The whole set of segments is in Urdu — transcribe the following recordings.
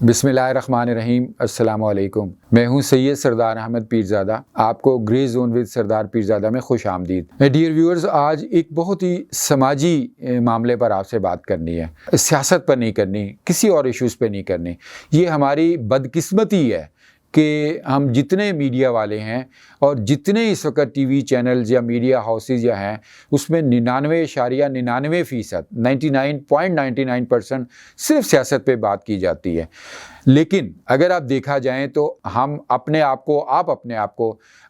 بسم اللہ الرحمن الرحیم۔ السلام علیکم، میں ہوں سید سردار احمد پیرزادہ۔ آپ کو گرے زون ود سردار پیرزادہ میں خوش آمدید۔ ڈیئر ویورز، آج ایک بہت ہی سماجی معاملے پر آپ سے بات کرنی ہے، سیاست پر نہیں کرنی، کسی اور ایشوز پہ نہیں کرنی۔ یہ ہماری بدقسمتی ہے کہ ہم جتنے میڈیا والے ہیں اور جتنے اس وقت ٹی وی چینلز یا میڈیا ہاؤسز یا ہیں، اس میں 99.99% 99.99% صرف سیاست پہ بات کی جاتی ہے۔ لیکن اگر آپ دیکھا جائیں تو ہم اپنے آپ کو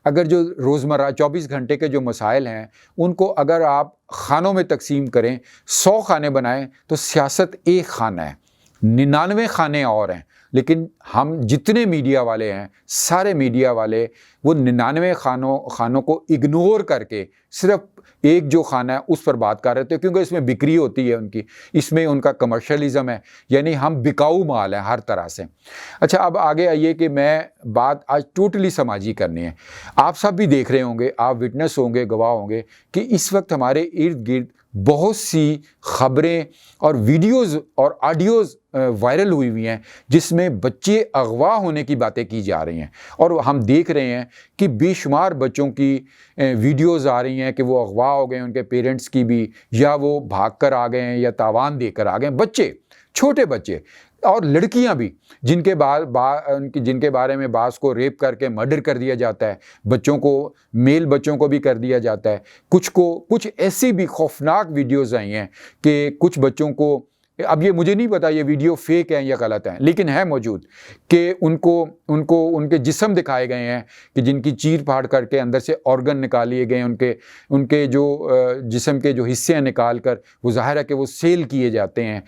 اگر جو روزمرہ 24 گھنٹے کے جو مسائل ہیں ان کو اگر آپ خانوں میں تقسیم کریں، 100 خانے بنائیں تو سیاست ایک خانہ ہے، 99 خانے اور ہیں۔ لیکن ہم جتنے میڈیا والے ہیں، سارے میڈیا والے وہ 99 خانوں کو اگنور کر کے صرف ایک جو خانہ ہے اس پر بات کر رہے تھے، کیونکہ اس میں بکری ہوتی ہے ان کی، اس میں ان کا کمرشلزم ہے، یعنی ہم بکاؤ مال ہیں ہر طرح سے۔ اچھا، اب آگے آئیے کہ میں بات آج ٹوٹلی سماجی کرنی ہے۔ آپ سب بھی دیکھ رہے ہوں گے، آپ وٹنس ہوں گے، گواہ ہوں گے کہ اس وقت ہمارے ارد گرد بہت سی خبریں اور ویڈیوز اور آڈیوز وائرل ہوئی ہیں جس میں بچے اغوا ہونے کی باتیں کی جا رہی ہیں، اور ہم دیکھ رہے ہیں کہ بے شمار بچوں کی ویڈیوز آ رہی ہیں کہ وہ اغوا ہو گئے، ان کے پیرنٹس کی بھی، یا وہ بھاگ کر آ گئے ہیں یا تاوان دے کر آ گئے ہیں، بچے، چھوٹے بچے اور لڑکیاں بھی، جن کے بارے میں بعض کو ریپ کر کے مرڈر کر دیا جاتا ہے، میل بچوں کو بھی کر دیا جاتا ہے، کچھ ایسی بھی خوفناک ویڈیوز آئی ہیں کہ کچھ بچوں کو، اب یہ مجھے نہیں پتا یہ ویڈیو فیک ہیں یا غلط ہیں، لیکن ہے موجود کہ ان کے جسم دکھائے گئے ہیں کہ جن کی چیر پھاڑ کر کے اندر سے آرگن نکال لیے گئے، ان کے جو جسم کے جو حصے ہیں نکال کر، وہ ظاہر ہے کہ وہ سیل کیے جاتے ہیں،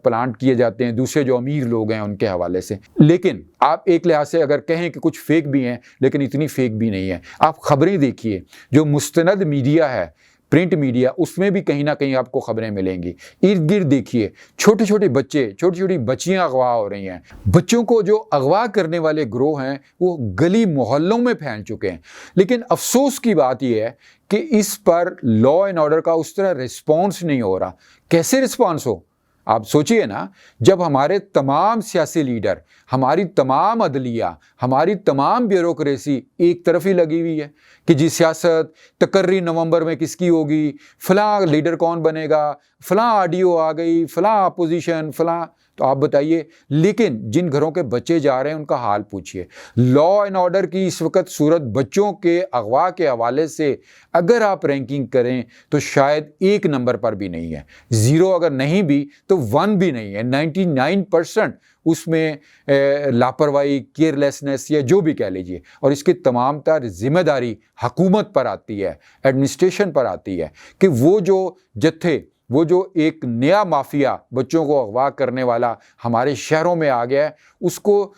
پلانٹ کیے جاتے ہیں دوسرے جو امیر لوگ ہیں ان کے حوالے سے۔ لیکن آپ ایک لحاظ سے اگر کہیں کہ کچھ فیک بھی ہیں، لیکن اتنی فیک بھی نہیں ہے۔ آپ خبریں دیکھیے، جو مستند میڈیا ہے، پرنٹ میڈیا، اس میں بھی کہیں نہ کہیں آپ کو خبریں ملیں گی۔ ارد گرد دیکھیے، چھوٹے چھوٹے بچے، چھوٹی چھوٹی بچیاں اغوا ہو رہی ہیں۔ بچوں کو جو اغوا کرنے والے گروہ ہیں وہ گلی محلوں میں پھیل چکے ہیں۔ لیکن افسوس کی بات یہ ہے کہ اس پر لا اینڈ آرڈر کا اس طرح رسپانس نہیں ہو رہا۔ کیسے رسپانس ہو؟ آپ سوچئے نا، جب ہمارے تمام سیاسی لیڈر، ہماری تمام عدلیہ، ہماری تمام بیوروکریسی ایک طرف ہی لگی ہوئی ہے کہ جی سیاست تقرری نومبر میں کس کی ہوگی، فلاں لیڈر کون بنے گا، فلاں آڈیو آ گئی، فلاں اپوزیشن، فلاں، تو آپ بتائیے، لیکن جن گھروں کے بچے جا رہے ہیں ان کا حال پوچھئے۔ لا اینڈ آرڈر کی اس وقت صورت بچوں کے اغوا کے حوالے سے اگر آپ رینکنگ کریں تو شاید 1 نمبر پر بھی نہیں ہے، 0 اگر نہیں بھی تو 1 بھی نہیں ہے، 99% اس میں لاپرواہی، کیئرلیسنس یا جو بھی کہہ لیجئے، اور اس کی تمام تر ذمہ داری حکومت پر آتی ہے، ایڈمنسٹریشن پر آتی ہے کہ وہ جو ایک نیا مافیا بچوں کو اغوا کرنے والا ہمارے شہروں میں آ گیا ہے، اس کو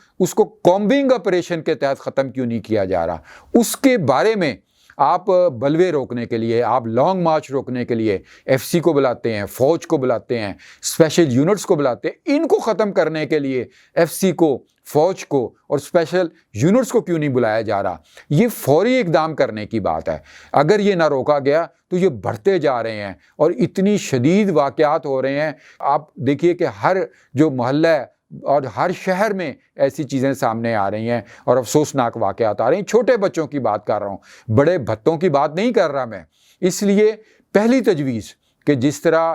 کومبنگ آپریشن کے تحت ختم کیوں نہیں کیا جا رہا؟ اس کے بارے میں آپ بلوے روکنے کے لیے، آپ لانگ مارچ روکنے کے لیے ایف سی کو بلاتے ہیں، فوج کو بلاتے ہیں، اسپیشل یونٹس کو بلاتے ہیں۔ ان کو ختم کرنے کے لیے ایف سی کو، فوج کو اور اسپیشل یونٹس کو کیوں نہیں بلایا جا رہا؟ یہ فوری اقدام کرنے کی بات ہے۔ اگر یہ نہ روکا گیا تو یہ بڑھتے جا رہے ہیں اور اتنی شدید واقعات ہو رہے ہیں۔ آپ دیکھیے کہ ہر جو محلہ ہے اور ہر شہر میں ایسی چیزیں سامنے آ رہی ہیں اور افسوسناک واقعات آ رہے ہیں۔ چھوٹے بچوں کی بات کر رہا ہوں، بڑے بھتوں کی بات نہیں کر رہا میں۔ اس لیے پہلی تجویز کہ جس طرح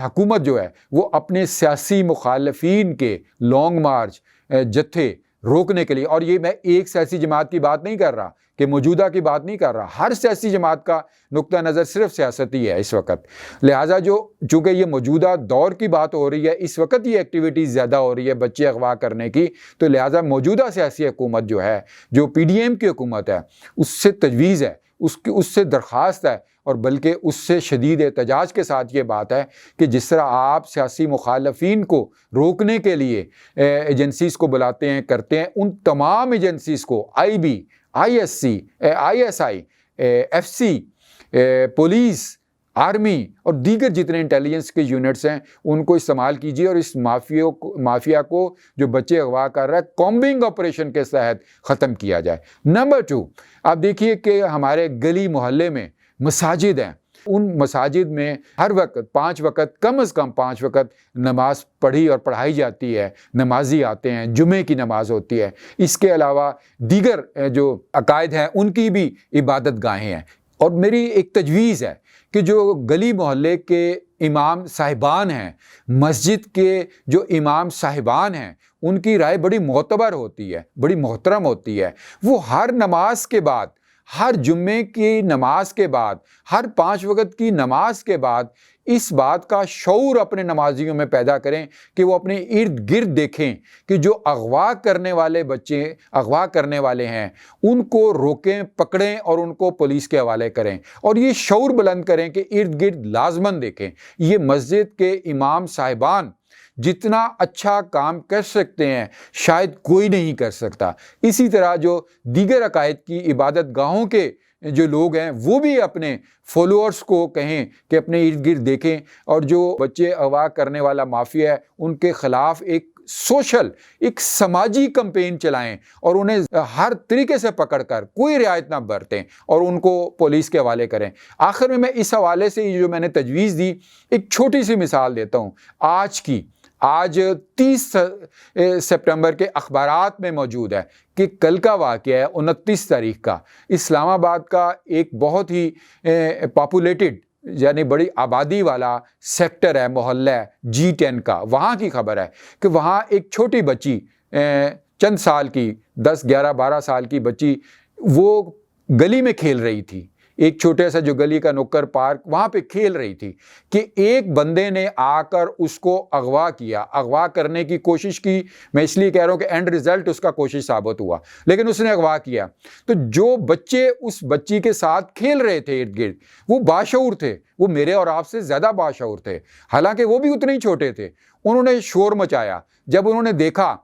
حکومت جو ہے وہ اپنے سیاسی مخالفین کے لانگ مارچ، جتھے روکنے کے لیے، اور یہ میں ایک سیاسی جماعت کی بات نہیں کر رہا کہ موجودہ کی بات نہیں کر رہا، ہر سیاسی جماعت کا نقطہ نظر صرف سیاستی ہے اس وقت، لہٰذا چونکہ یہ موجودہ دور کی بات ہو رہی ہے، اس وقت یہ ایکٹیویٹیز زیادہ ہو رہی ہے بچے اغوا کرنے کی، تو لہٰذا موجودہ سیاسی حکومت جو ہے، جو پی ڈی ایم کی حکومت ہے، اس سے تجویز ہے، اس سے درخواست ہے، اور بلکہ اس سے شدید احتجاج کے ساتھ یہ بات ہے کہ جس طرح آپ سیاسی مخالفین کو روکنے کے لیے ایجنسیز کو بلاتے ہیں، کرتے ہیں، ان تمام ایجنسیز کو، I B, I S C, I S I, F C, police, army اور دیگر جتنے انٹیلیجنس کے یونٹس ہیں ان کو استعمال کیجیے اور اس مافیا کو جو بچے اغوا کر رہا ہے کومبنگ آپریشن کے تحت ختم کیا جائے۔ نمبر 2، آپ دیکھیے کہ ہمارے گلی محلے میں مساجد ہیں، ان مساجد میں ہر وقت 5 وقت کم از کم 5 وقت نماز پڑھی اور پڑھائی جاتی ہے، نمازی آتے ہیں، جمعے کی نماز ہوتی ہے، اس کے علاوہ دیگر جو عقائد ہیں ان کی بھی عبادت گاہیں ہیں۔ اور میری ایک تجویز ہے کہ جو گلی محلے کے امام صاحبان ہیں، مسجد کے جو امام صاحبان ہیں، ان کی رائے بڑی معتبر ہوتی ہے، بڑی محترم ہوتی ہے۔ وہ ہر نماز کے بعد، ہر جمعے کی نماز کے بعد، ہر 5 وقت کی نماز کے بعد اس بات کا شعور اپنے نمازیوں میں پیدا کریں کہ وہ اپنے ارد گرد دیکھیں کہ جو اغوا کرنے والے بچے اغوا کرنے والے ہیں ان کو روکیں، پکڑیں اور ان کو پولیس کے حوالے کریں، اور یہ شعور بلند کریں کہ ارد گرد لازماً دیکھیں۔ یہ مسجد کے امام صاحبان جتنا اچھا کام کر سکتے ہیں شاید کوئی نہیں کر سکتا۔ اسی طرح جو دیگر عقائد کی عبادت گاہوں کے جو لوگ ہیں وہ بھی اپنے فالوورز کو کہیں کہ اپنے ارد گرد دیکھیں، اور جو بچے اغوا کرنے والا مافیا ہے ان کے خلاف ایک سوشل، ایک سماجی کمپین چلائیں اور انہیں ہر طریقے سے پکڑ کر کوئی رعایت نہ برتیں اور ان کو پولیس کے حوالے کریں۔ آخر میں اس حوالے سے جو میں نے تجویز دی، ایک چھوٹی سی مثال دیتا ہوں آج 30 سپٹمبر کے اخبارات میں موجود ہے کہ کل کا واقعہ ہے 29 تاریخ کا، اسلام آباد کا ایک بہت ہی پاپولیٹڈ یعنی بڑی آبادی والا سیکٹر ہے، محلہ ہے G10 کا، وہاں کی خبر ہے کہ وہاں ایک چھوٹی بچی چند سال کی 10 11 12 سال کی بچی وہ گلی میں کھیل رہی تھی، ایک چھوٹے سا جو گلی کا نکڑ پارک وہاں پہ کھیل رہی تھی کہ ایک بندے نے آ کر اس کو اغوا کیا، اغوا کرنے کی کوشش کی۔ میں اس لیے کہہ رہا ہوں کہ اینڈ ریزلٹ اس کا کوشش ثابت ہوا، لیکن اس نے اغوا کیا۔ تو جو بچے اس بچی کے ساتھ کھیل رہے تھے ارد گرد وہ باشعور تھے، وہ میرے اور آپ سے زیادہ باشعور تھے، حالانکہ وہ بھی اتنے ہی چھوٹے تھے۔ انہوں نے شور مچایا جب انہوں نے دیکھا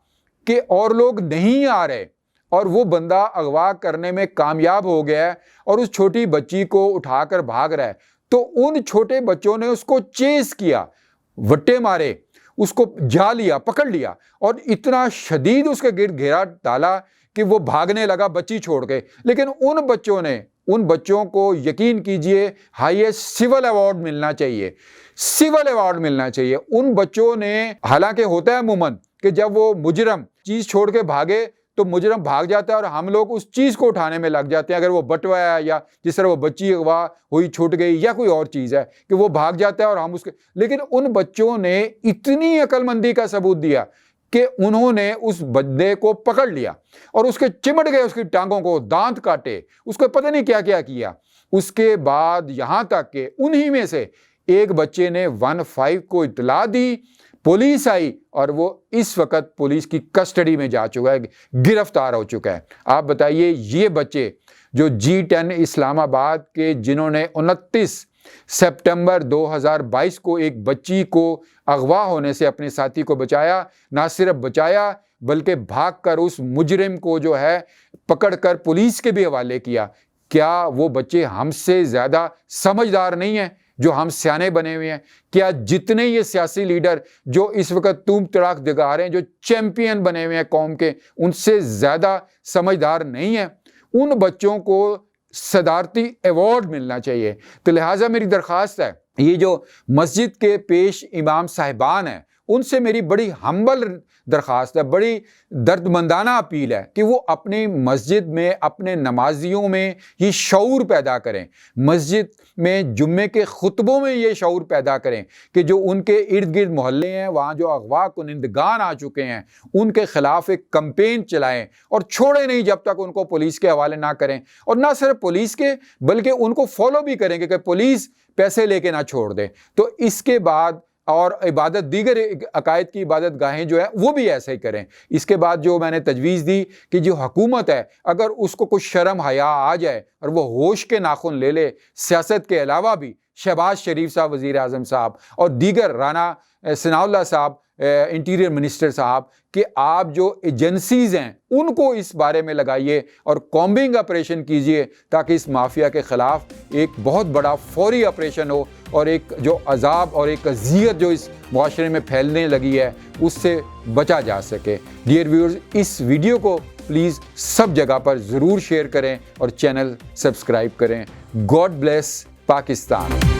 کہ اور لوگ نہیں آ رہے اور وہ بندہ اغوا کرنے میں کامیاب ہو گیا ہے اور اس چھوٹی بچی کو اٹھا کر بھاگ رہا ہے، تو ان چھوٹے بچوں نے اس کو چیز کیا، وٹے مارے، اس کو جا لیا، پکڑ لیا اور اتنا شدید اس کے گرد گھیرا ڈالا کہ وہ بھاگنے لگا بچی چھوڑ کے۔ لیکن ان بچوں کو یقین کیجئے ہائیسٹ سول ایوارڈ ملنا چاہیے، سول ایوارڈ ملنا چاہیے۔ ان بچوں نے، حالانکہ ہوتا ہے عموماً کہ جب وہ مجرم چیز چھوڑ کے بھاگے تو مجرم بھاگ جاتا ہے اور ہم لوگ اس چیز کو اٹھانے میں لگ جاتے ہیں، اگر وہ بٹوا ہے یا جس طرح وہ بچی اغوا ہوئی چھوٹ گئی یا کوئی اور چیز ہے کہ وہ بھاگ جاتا ہے اور ہم اس کے، لیکن ان بچوں نے اتنی عقل مندی کا ثبوت دیا کہ انہوں نے اس بندے کو پکڑ لیا اور اس کے چمٹ گئے، اس کی ٹانگوں کو دانت کاٹے، اس کو پتہ نہیں کیا کیا کیا۔ اس کے بعد یہاں تک کہ انہی میں سے ایک بچے نے 15 کو اطلاع دی، پولیس آئی اور وہ اس وقت پولیس کی کسٹڈی میں جا چکا ہے، گرفتار ہو چکا ہے۔ آپ بتائیے یہ بچے جو G10 اسلام آباد کے، جنہوں نے 29 سپٹمبر 2022 کو ایک بچی کو اغوا ہونے سے اپنے ساتھی کو بچایا، نہ صرف بچایا بلکہ بھاگ کر اس مجرم کو جو ہے پکڑ کر پولیس کے بھی حوالے کیا، کیا وہ بچے ہم سے زیادہ سمجھدار نہیں ہیں جو ہم سیانے بنے ہوئے ہیں؟ کیا جتنے یہ سیاسی لیڈر جو اس وقت توم تڑاک دگا رہے ہیں، جو چیمپئن بنے ہوئے ہیں قوم کے، ان سے زیادہ سمجھدار نہیں ہیں؟ ان بچوں کو صدارتی ایوارڈ ملنا چاہیے۔ تو لہٰذا میری درخواست ہے، یہ جو مسجد کے پیش امام صاحبان ہیں ان سے میری بڑی ہمبل درخواست ہے، بڑی درد مندانہ اپیل ہے کہ وہ اپنی مسجد میں، اپنے نمازیوں میں یہ شعور پیدا کریں، مسجد میں جمعے کے خطبوں میں یہ شعور پیدا کریں کہ جو ان کے ارد گرد محلے ہیں وہاں جو اغوا کنندگان آ چکے ہیں ان کے خلاف ایک کمپین چلائیں اور چھوڑیں نہیں جب تک ان کو پولیس کے حوالے نہ کریں، اور نہ صرف پولیس کے بلکہ ان کو فالو بھی کریں کہ پولیس پیسے لے کے نہ چھوڑ دے۔ تو اس کے بعد اور دیگر عقائد کی عبادت گاہیں جو ہیں وہ بھی ایسا ہی کریں۔ اس کے بعد جو میں نے تجویز دی کہ جو حکومت ہے اگر اس کو کچھ شرم حیا آ جائے اور وہ ہوش کے ناخن لے لے، سیاست کے علاوہ بھی شہباز شریف صاحب وزیر اعظم صاحب اور دیگر رانا ثناء اللہ صاحب انٹیریئر منسٹر صاحب، کہ آپ جو ایجنسیز ہیں ان کو اس بارے میں لگائیے اور کامبنگ آپریشن کیجئے تاکہ اس مافیا کے خلاف ایک بہت بڑا فوری آپریشن ہو اور ایک جو عذاب اور ایک اذیت جو اس معاشرے میں پھیلنے لگی ہے اس سے بچا جا سکے۔ ڈیئر ویورز، اس ویڈیو کو پلیز سب جگہ پر ضرور شیئر کریں اور چینل سبسکرائب کریں۔ God bless Pakistan.